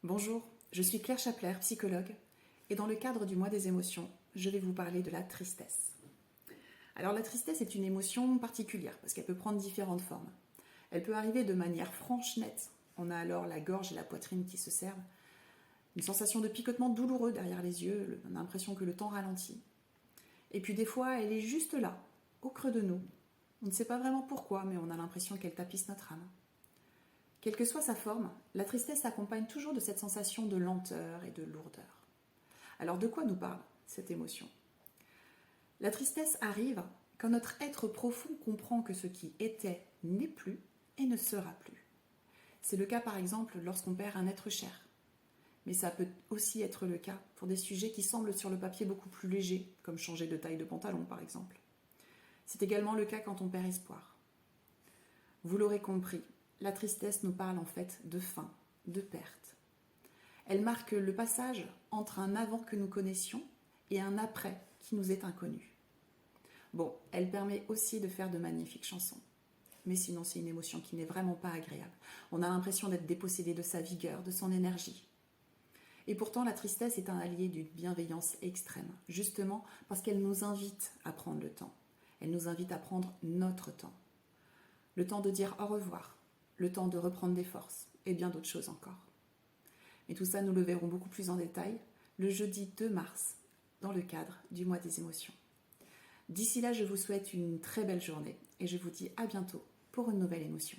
Bonjour, je suis Claire Chapler, psychologue, et dans le cadre du mois des émotions, je vais vous parler de la tristesse. Alors la tristesse est une émotion particulière parce qu'elle peut prendre différentes formes. Elle peut arriver de manière franche, nette. On a alors la gorge et la poitrine qui se servent, une sensation de picotement douloureux derrière les yeux, on a l'impression que le temps ralentit. Et puis des fois, elle est juste là, au creux de nous. On ne sait pas vraiment pourquoi, mais on a l'impression qu'elle tapisse notre âme. Quelle que soit sa forme, la tristesse s'accompagne toujours de cette sensation de lenteur et de lourdeur. Alors de quoi nous parle cette émotion ? La tristesse arrive quand notre être profond comprend que ce qui était n'est plus et ne sera plus. C'est le cas par exemple lorsqu'on perd un être cher. Mais ça peut aussi être le cas pour des sujets qui semblent sur le papier beaucoup plus légers, comme changer de taille de pantalon par exemple. C'est également le cas quand on perd espoir. Vous l'aurez compris, la tristesse nous parle en fait de fin, de perte. Elle marque le passage entre un avant que nous connaissions et un après qui nous est inconnu. Bon, elle permet aussi de faire de magnifiques chansons. Mais sinon, c'est une émotion qui n'est vraiment pas agréable. On a l'impression d'être dépossédé de sa vigueur, de son énergie. Et pourtant, la tristesse est un allié d'une bienveillance extrême, justement parce qu'elle nous invite à prendre le temps. Elle nous invite à prendre notre temps. Le temps de dire au revoir, le temps de reprendre des forces, et bien d'autres choses encore. Et tout ça, nous le verrons beaucoup plus en détail le jeudi 2 mars, dans le cadre du mois des émotions. D'ici là, je vous souhaite une très belle journée, et je vous dis à bientôt pour une nouvelle émotion.